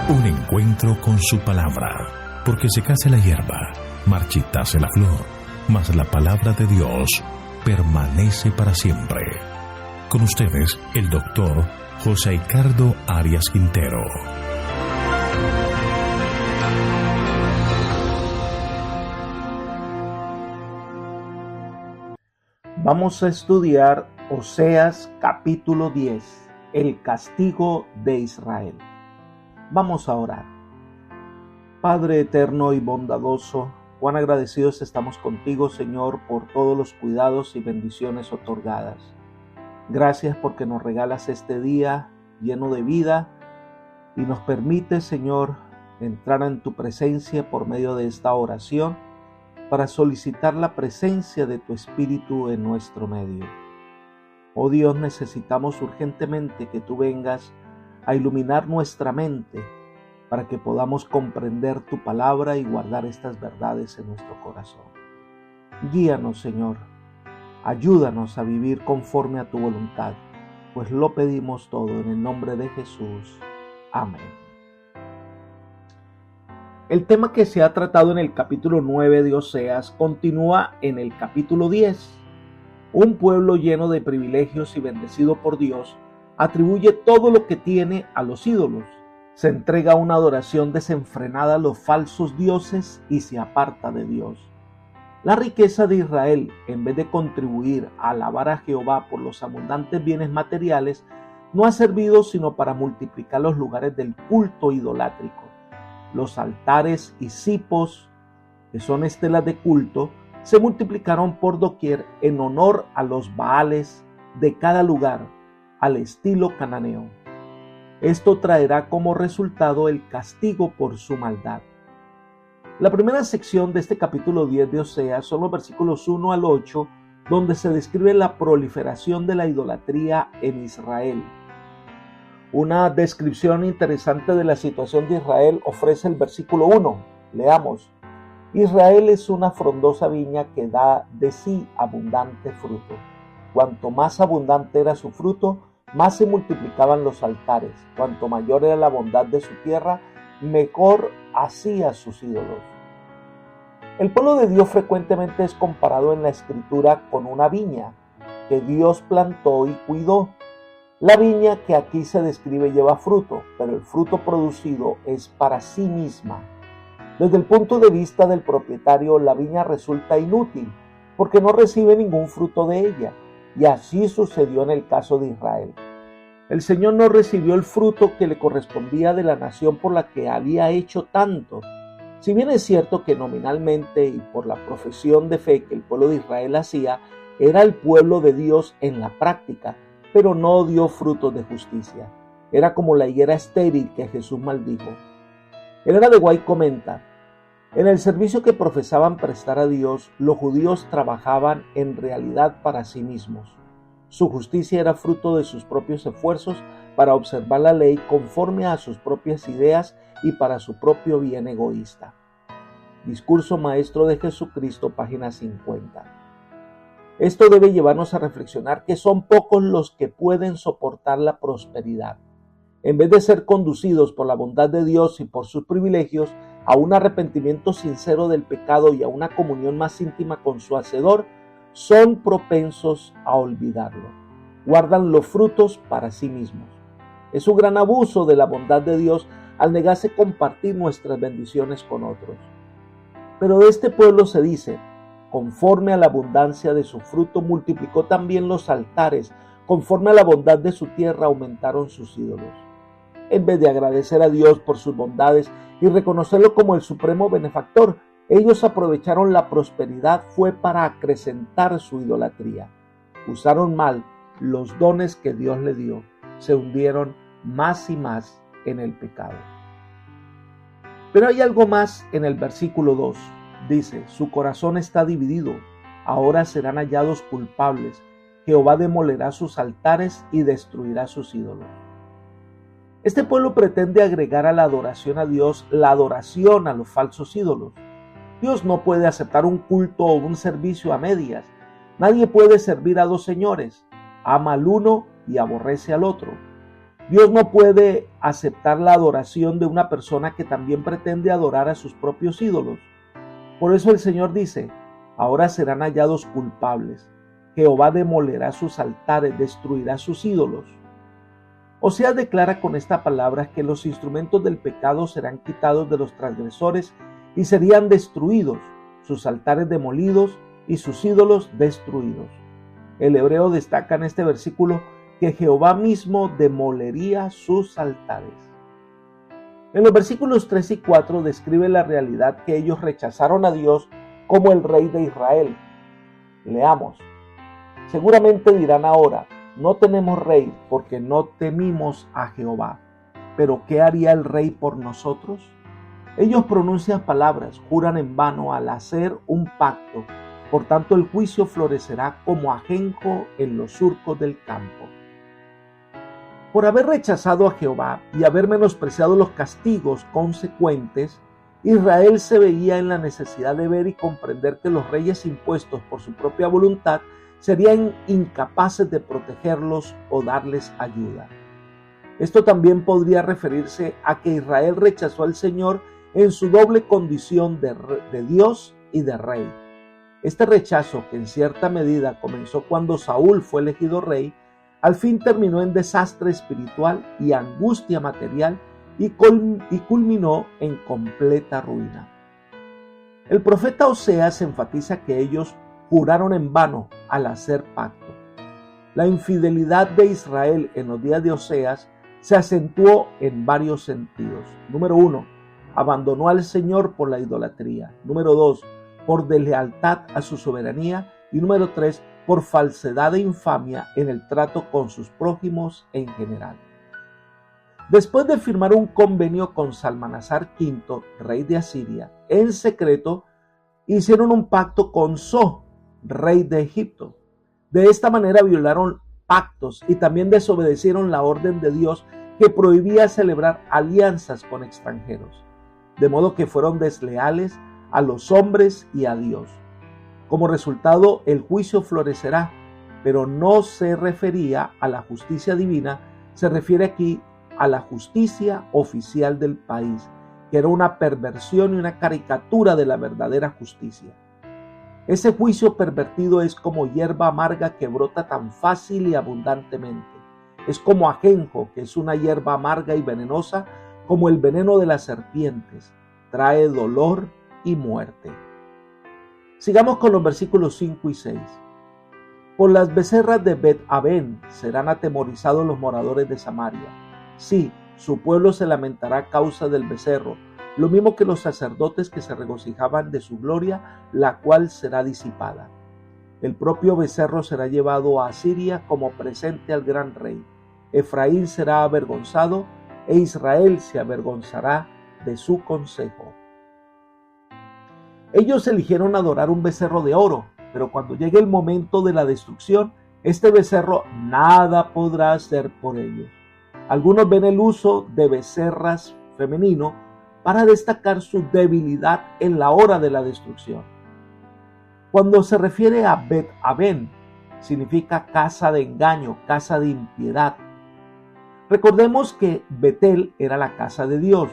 Un encuentro con su palabra, porque secase la hierba, marchitase la flor, mas la palabra de Dios permanece para siempre. Con ustedes, el doctor José Ricardo Arias Quintero. Vamos a estudiar Oseas capítulo 10, el castigo de Israel. Vamos a orar. Padre eterno y bondadoso, cuán agradecidos estamos contigo, Señor, por todos los cuidados y bendiciones otorgadas. Gracias porque nos regalas este día lleno de vida y nos permite, Señor, entrar en tu presencia por medio de esta oración para solicitar la presencia de tu Espíritu en nuestro medio. Oh Dios, necesitamos urgentemente que tú vengas a iluminar nuestra mente para que podamos comprender tu palabra y guardar estas verdades en nuestro corazón. Guíanos, Señor. Ayúdanos a vivir conforme a tu voluntad, pues lo pedimos todo en el nombre de Jesús. Amén. El tema que se ha tratado en el capítulo 9 de Oseas continúa en el capítulo 10. Un pueblo lleno de privilegios y bendecido por Dios atribuye todo lo que tiene a los ídolos. Se entrega a una adoración desenfrenada a los falsos dioses y se aparta de Dios. La riqueza de Israel, en vez de contribuir a alabar a Jehová por los abundantes bienes materiales, no ha servido sino para multiplicar los lugares del culto idolátrico. Los altares y cipos, que son estelas de culto, se multiplicaron por doquier en honor a los baales de cada lugar, al estilo cananeo. Esto traerá como resultado el castigo por su maldad. La primera sección de este capítulo 10 de Oseas son los versículos 1 al 8, donde se describe la proliferación de la idolatría en Israel. Una descripción interesante de la situación de Israel ofrece el versículo 1. Leamos. Israel es una frondosa viña que da de sí abundante fruto. Cuanto más abundante era su fruto, más se multiplicaban los altares. Cuanto mayor era la bondad de su tierra, mejor hacía sus ídolos. El pueblo de Dios frecuentemente es comparado en la Escritura con una viña que Dios plantó y cuidó. La viña que aquí se describe lleva fruto, pero el fruto producido es para sí misma. Desde el punto de vista del propietario, la viña resulta inútil porque no recibe ningún fruto de ella, y así sucedió en el caso de Israel. El Señor no recibió el fruto que le correspondía de la nación por la que había hecho tanto. Si bien es cierto que nominalmente y por la profesión de fe que el pueblo de Israel hacía, era el pueblo de Dios en la práctica, pero no dio frutos de justicia. Era como la higuera estéril que Jesús maldijo. Elena de White comenta, en el servicio que profesaban prestar a Dios, los judíos trabajaban en realidad para sí mismos. Su justicia era fruto de sus propios esfuerzos para observar la ley conforme a sus propias ideas y para su propio bien egoísta. Discurso Maestro de Jesucristo, página 50. Esto debe llevarnos a reflexionar que son pocos los que pueden soportar la prosperidad. En vez de ser conducidos por la bondad de Dios y por sus privilegios a un arrepentimiento sincero del pecado y a una comunión más íntima con su Hacedor, son propensos a olvidarlo. Guardan los frutos para sí mismos. Es un gran abuso de la bondad de Dios al negarse a compartir nuestras bendiciones con otros. Pero de este pueblo se dice, conforme a la abundancia de su fruto multiplicó también los altares, conforme a la bondad de su tierra aumentaron sus ídolos. En vez de agradecer a Dios por sus bondades y reconocerlo como el supremo benefactor, ellos aprovecharon la prosperidad fue para acrecentar su idolatría. Usaron mal los dones que Dios le dio. Se hundieron más y más en el pecado. Pero hay algo más en el versículo 2. Dice, su corazón está dividido, ahora serán hallados culpables. Jehová demolerá sus altares y destruirá sus ídolos. Este pueblo pretende agregar a la adoración a Dios la adoración a los falsos ídolos. Dios no puede aceptar un culto o un servicio a medias. Nadie puede servir a dos señores. Ama al uno y aborrece al otro. Dios no puede aceptar la adoración de una persona que también pretende adorar a sus propios ídolos. Por eso el Señor dice: ahora serán hallados culpables. Jehová demolerá sus altares, destruirá sus ídolos. Oseas declara con esta palabra que los instrumentos del pecado serán quitados de los transgresores y serían destruidos, sus altares demolidos y sus ídolos destruidos. El hebreo destaca en este versículo que Jehová mismo demolería sus altares. En los versículos 3 y 4 describe la realidad que ellos rechazaron a Dios como el Rey de Israel. Leamos. Seguramente dirán ahora: no tenemos rey porque no temimos a Jehová. ¿Pero qué haría el rey por nosotros? Ellos pronuncian palabras, juran en vano al hacer un pacto. Por tanto, el juicio florecerá como ajenjo en los surcos del campo. Por haber rechazado a Jehová y haber menospreciado los castigos consecuentes, Israel se veía en la necesidad de ver y comprender que los reyes impuestos por su propia voluntad serían incapaces de protegerlos o darles ayuda. Esto también podría referirse a que Israel rechazó al Señor en su doble condición de Dios y de rey. Este rechazo, que en cierta medida comenzó cuando Saúl fue elegido rey, al fin terminó en desastre espiritual y angustia material y culminó en completa ruina. El profeta Oseas enfatiza que ellos juraron en vano al hacer pacto. La infidelidad de Israel en los días de Oseas se acentuó en varios sentidos. Número 1, abandonó al Señor por la idolatría. Número 2, por deslealtad a su soberanía. Y número 3, por falsedad e infamia en el trato con sus prójimos en general. Después de firmar un convenio con Salmanasar V, rey de Asiria, en secreto, hicieron un pacto con So, rey de Egipto. De esta manera violaron pactos y también desobedecieron la orden de Dios que prohibía celebrar alianzas con extranjeros, de modo que fueron desleales a los hombres y a Dios. Como resultado, el juicio florecerá, pero no se refería a la justicia divina, se refiere aquí a la justicia oficial del país, que era una perversión y una caricatura de la verdadera justicia. Ese juicio pervertido es como hierba amarga que brota tan fácil y abundantemente. Es como ajenjo, que es una hierba amarga y venenosa, como el veneno de las serpientes. Trae dolor y muerte. Sigamos con los versículos 5 y 6. Por las becerras de Bet-Aven serán atemorizados los moradores de Samaria. Sí, su pueblo se lamentará a causa del becerro, lo mismo que los sacerdotes que se regocijaban de su gloria, la cual será disipada. El propio becerro será llevado a Asiria como presente al gran rey. Efraín será avergonzado e Israel se avergonzará de su consejo. Ellos eligieron adorar un becerro de oro, pero cuando llegue el momento de la destrucción, este becerro nada podrá hacer por ellos. Algunos ven el uso de becerras femenino para destacar su debilidad en la hora de la destrucción. Cuando se refiere a Bet-Aven, significa casa de engaño, casa de impiedad. Recordemos que Betel era la casa de Dios,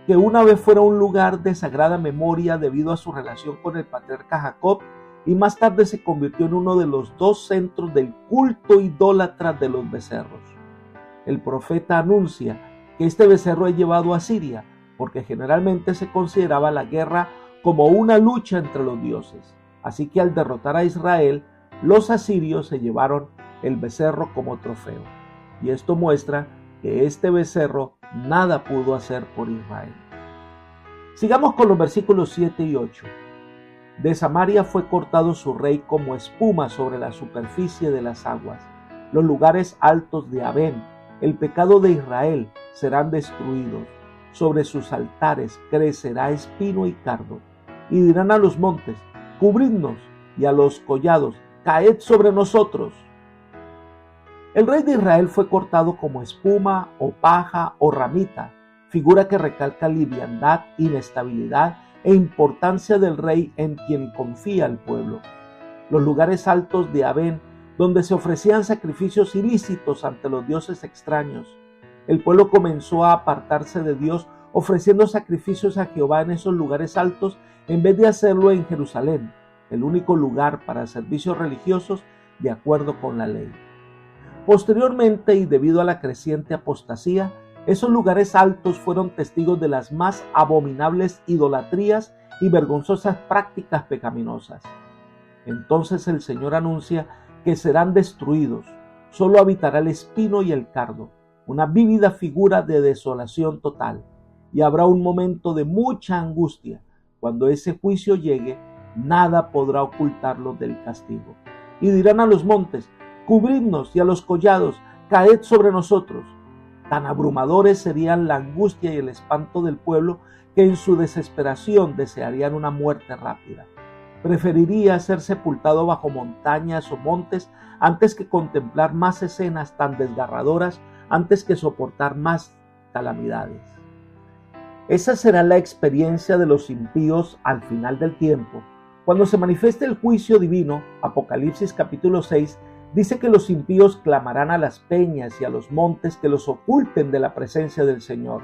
que una vez fuera un lugar de sagrada memoria debido a su relación con el patriarca Jacob y más tarde se convirtió en uno de los dos centros del culto idólatra de los becerros. El profeta anuncia que este becerro es llevado a Siria porque generalmente se consideraba la guerra como una lucha entre los dioses. Así que al derrotar a Israel, los asirios se llevaron el becerro como trofeo. Y esto muestra que este becerro nada pudo hacer por Israel. Sigamos con los versículos 7 y 8. De Samaria fue cortado su rey como espuma sobre la superficie de las aguas. Los lugares altos de Aven, el pecado de Israel, serán destruidos. Sobre sus altares crecerá espino y cardo. Y dirán a los montes: cubridnos, y a los collados: caed sobre nosotros. El rey de Israel fue cortado como espuma o paja o ramita, figura que recalca liviandad, inestabilidad e importancia del rey en quien confía el pueblo. Los lugares altos de Aven, donde se ofrecían sacrificios ilícitos ante los dioses extraños. El pueblo comenzó a apartarse de Dios, ofreciendo sacrificios a Jehová en esos lugares altos, en vez de hacerlo en Jerusalén, el único lugar para servicios religiosos de acuerdo con la ley. Posteriormente, y debido a la creciente apostasía, esos lugares altos fueron testigos de las más abominables idolatrías y vergonzosas prácticas pecaminosas. Entonces el Señor anuncia que serán destruidos. Solo habitará el espino y el cardo, una vívida figura de desolación total. Y habrá un momento de mucha angustia. Cuando ese juicio llegue, nada podrá ocultarlo del castigo. Y dirán a los montes: cubridnos, y a los collados: caed sobre nosotros. Tan abrumadores serían la angustia y el espanto del pueblo que en su desesperación desearían una muerte rápida. Preferiría ser sepultado bajo montañas o montes antes que contemplar más escenas tan desgarradoras, antes que soportar más calamidades. Esa será la experiencia de los impíos al final del tiempo. Cuando se manifieste el juicio divino, Apocalipsis capítulo 6, dice que los impíos clamarán a las peñas y a los montes que los oculten de la presencia del Señor,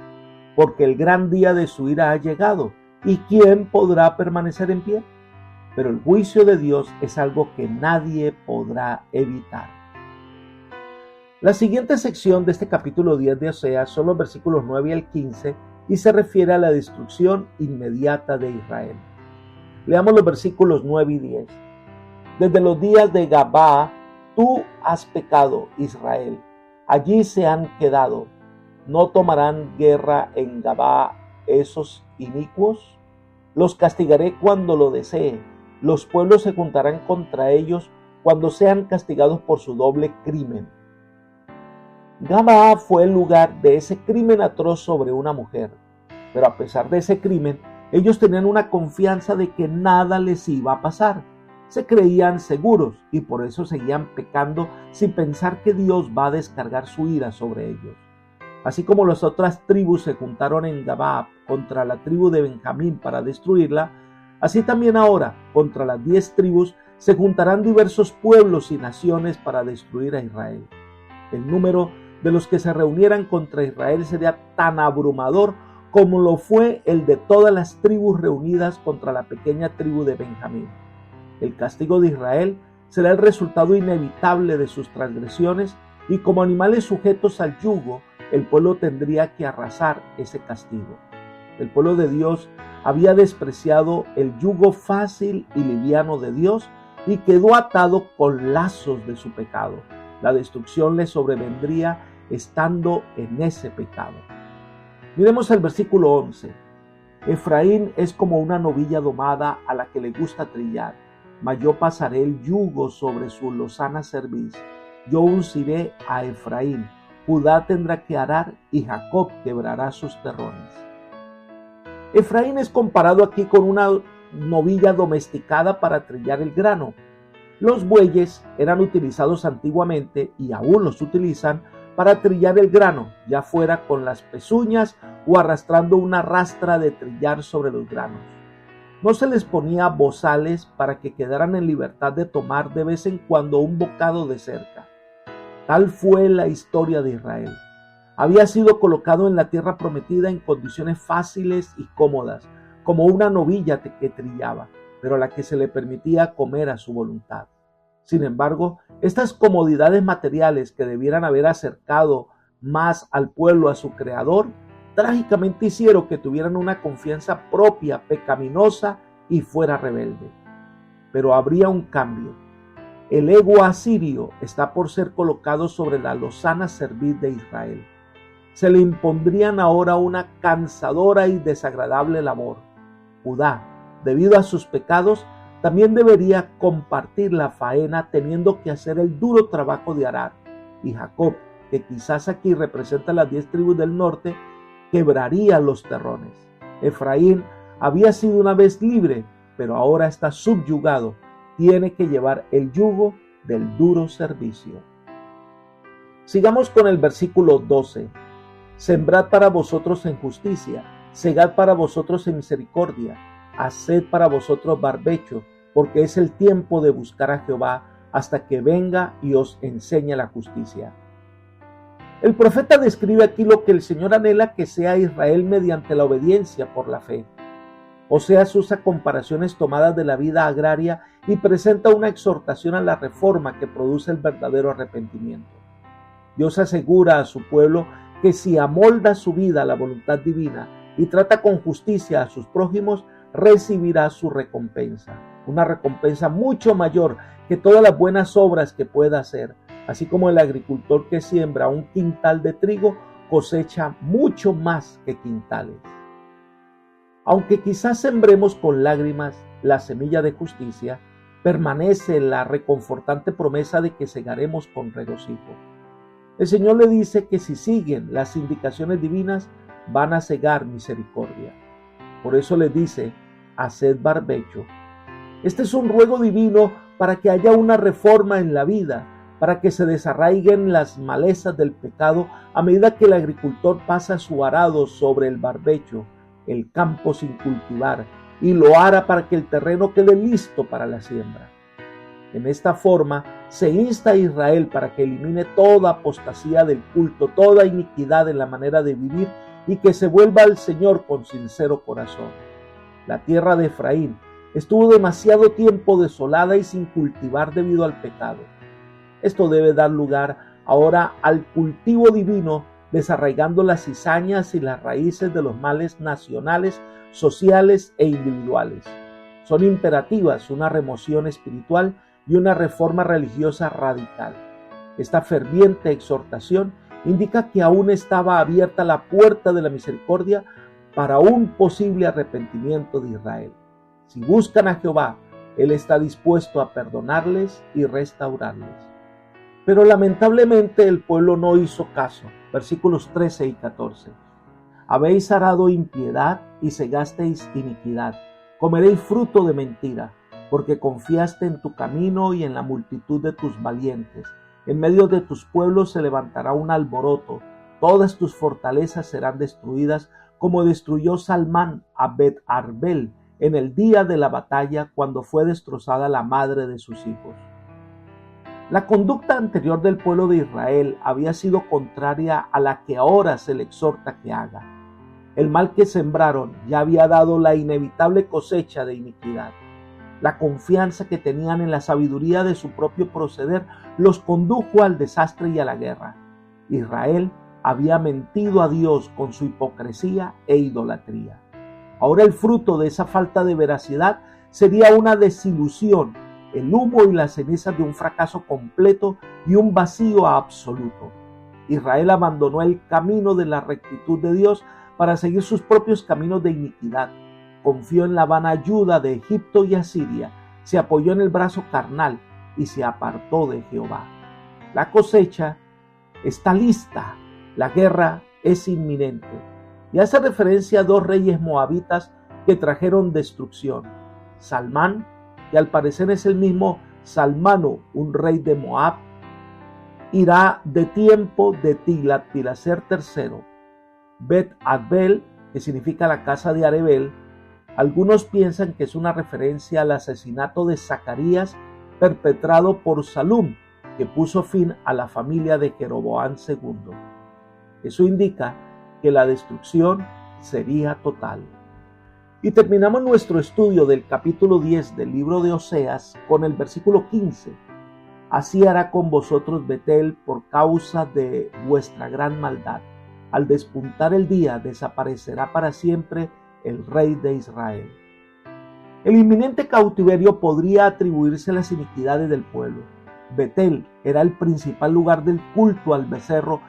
porque el gran día de su ira ha llegado, ¿y quién podrá permanecer en pie? Pero el juicio de Dios es algo que nadie podrá evitar. La siguiente sección de este capítulo 10 de Oseas son los versículos 9 al 15 y se refiere a la destrucción inmediata de Israel. Leamos los versículos 9 y 10. Desde los días de Gabaa, tú has pecado, Israel. Allí se han quedado. ¿No tomarán guerra en Gabaa esos inicuos? Los castigaré cuando lo desee. Los pueblos se juntarán contra ellos cuando sean castigados por su doble crimen. Gabaa fue el lugar de ese crimen atroz sobre una mujer. Pero a pesar de ese crimen, ellos tenían una confianza de que nada les iba a pasar. Se creían seguros y por eso seguían pecando sin pensar que Dios va a descargar su ira sobre ellos. Así como las otras tribus se juntaron en Gabaa contra la tribu de Benjamín para destruirla, así también ahora contra las 10 tribus se juntarán diversos pueblos y naciones para destruir a Israel. El número de los que se reunieran contra Israel sería tan abrumador como lo fue el de todas las tribus reunidas contra la pequeña tribu de Benjamín. El castigo de Israel será el resultado inevitable de sus transgresiones y como animales sujetos al yugo, el pueblo tendría que arrasar ese castigo. El pueblo de Dios había despreciado el yugo fácil y liviano de Dios y quedó atado con lazos de su pecado. La destrucción le sobrevendría estando en ese pecado. Miremos el versículo 11. Efraín es como una novilla domada a la que le gusta trillar, mas yo pasaré el yugo sobre su lozana cerviz. Yo unciré a Efraín, Judá tendrá que arar y Jacob quebrará sus terrones. Efraín es comparado aquí con una novilla domesticada para trillar el grano. Los bueyes eran utilizados antiguamente y aún los utilizan para trillar el grano, ya fuera con las pezuñas o arrastrando una rastra de trillar sobre los granos. No se les ponía bozales para que quedaran en libertad de tomar de vez en cuando un bocado de cerca. Tal fue la historia de Israel. Había sido colocado en la tierra prometida en condiciones fáciles y cómodas, como una novilla que trillaba, pero a la que se le permitía comer a su voluntad. Sin embargo, estas comodidades materiales que debieran haber acercado más al pueblo a su Creador, trágicamente hicieron que tuvieran una confianza propia, pecaminosa y fuera rebelde. Pero habría un cambio. El ego asirio está por ser colocado sobre la lozana cerviz de Israel. Se le impondrían ahora una cansadora y desagradable labor. Judá, debido a sus pecados, también debería compartir la faena teniendo que hacer el duro trabajo de arar. Y Jacob, que quizás aquí representa las 10 tribus del norte, quebraría los terrones. Efraín había sido una vez libre, pero ahora está subyugado. Tiene que llevar el yugo del duro servicio. Sigamos con el versículo 12. Sembrad para vosotros en justicia, segad para vosotros en misericordia, haced para vosotros barbecho, porque es el tiempo de buscar a Jehová hasta que venga y os enseñe la justicia. El profeta describe aquí lo que el Señor anhela que sea Israel mediante la obediencia por la fe. Oseas usa comparaciones tomadas de la vida agraria y presenta una exhortación a la reforma que produce el verdadero arrepentimiento. Dios asegura a su pueblo que si amolda su vida a la voluntad divina y trata con justicia a sus prójimos, recibirá su recompensa, una recompensa mucho mayor que todas las buenas obras que pueda hacer, así como el agricultor que siembra un quintal de trigo cosecha mucho más que quintales. Aunque quizás sembremos con lágrimas la semilla de justicia, permanece la reconfortante promesa de que segaremos con regocijo. El Señor le dice que si siguen las indicaciones divinas, van a segar misericordia. Por eso le dice, haced barbecho. Este es un ruego divino para que haya una reforma en la vida, para que se desarraiguen las malezas del pecado a medida que el agricultor pasa su arado sobre el barbecho, el campo sin cultivar, y lo ara para que el terreno quede listo para la siembra. En esta forma se insta a Israel para que elimine toda apostasía del culto, toda iniquidad en la manera de vivir y que se vuelva al Señor con sincero corazón. La tierra de Efraín estuvo demasiado tiempo desolada y sin cultivar debido al pecado. Esto debe dar lugar ahora al cultivo divino, desarraigando las cizañas y las raíces de los males nacionales, sociales e individuales. Son imperativas una remoción espiritual y una reforma religiosa radical. Esta ferviente exhortación indica que aún estaba abierta la puerta de la misericordia para un posible arrepentimiento de Israel. Si buscan a Jehová, Él está dispuesto a perdonarles y restaurarles. Pero lamentablemente el pueblo no hizo caso. Versículos 13 y 14. Habéis arado impiedad y segasteis iniquidad. Comeréis fruto de mentira, porque confiaste en tu camino y en la multitud de tus valientes. En medio de tus pueblos se levantará un alboroto. Todas tus fortalezas serán destruidas, como destruyó Salmán a Bet Arbel en el día de la batalla, cuando fue destrozada la madre de sus hijos. La conducta anterior del pueblo de Israel había sido contraria a la que ahora se le exhorta que haga. El mal que sembraron ya había dado la inevitable cosecha de iniquidad. La confianza que tenían en la sabiduría de su propio proceder los condujo al desastre y a la guerra. Israel había mentido a Dios con su hipocresía e idolatría. Ahora el fruto de esa falta de veracidad sería una desilusión, el humo y las cenizas de un fracaso completo y un vacío absoluto. Israel abandonó el camino de la rectitud de Dios para seguir sus propios caminos de iniquidad. Confió en la vana ayuda de Egipto y Asiria, se apoyó en el brazo carnal y se apartó de Jehová. La cosecha está lista, la guerra es inminente. Y hace referencia a dos reyes moabitas que trajeron destrucción. Salmán, que al parecer es el mismo Salmano, un rey de Moab, irá de tiempo de Tiglat-Pileser III. Bet Arbel, que significa la casa de Arebel. Algunos piensan que es una referencia al asesinato de Zacarías perpetrado por Salum, que puso fin a la familia de Jeroboam II. Eso indica que la destrucción sería total. Y terminamos nuestro estudio del capítulo 10 del libro de Oseas con el versículo 15. Así hará con vosotros Betel por causa de vuestra gran maldad. Al despuntar el día desaparecerá para siempre el rey de Israel. El inminente cautiverio podría atribuirse a las iniquidades del pueblo. Betel era el principal lugar del culto al becerro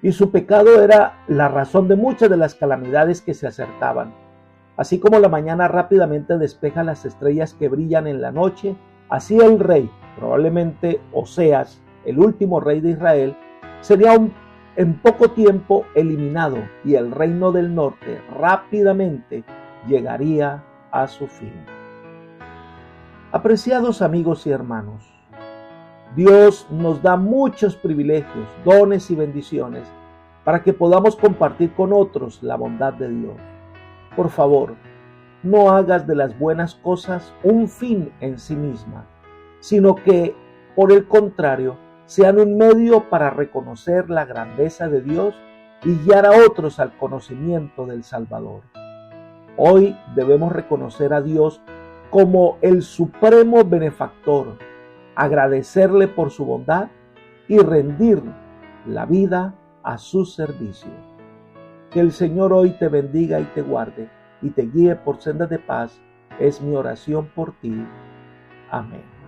y su pecado era la razón de muchas de las calamidades que se acercaban. Así como la mañana rápidamente despeja las estrellas que brillan en la noche, así el rey, probablemente Oseas, el último rey de Israel, sería en poco tiempo eliminado y el reino del norte rápidamente llegaría a su fin. Apreciados amigos y hermanos, Dios nos da muchos privilegios, dones y bendiciones para que podamos compartir con otros la bondad de Dios. Por favor, no hagas de las buenas cosas un fin en sí misma, sino que, por el contrario, sean un medio para reconocer la grandeza de Dios y guiar a otros al conocimiento del Salvador. Hoy debemos reconocer a Dios como el supremo benefactor, agradecerle por su bondad y rendir la vida a su servicio. Que el Señor hoy te bendiga y te guarde y te guíe por sendas de paz, es mi oración por ti. Amén.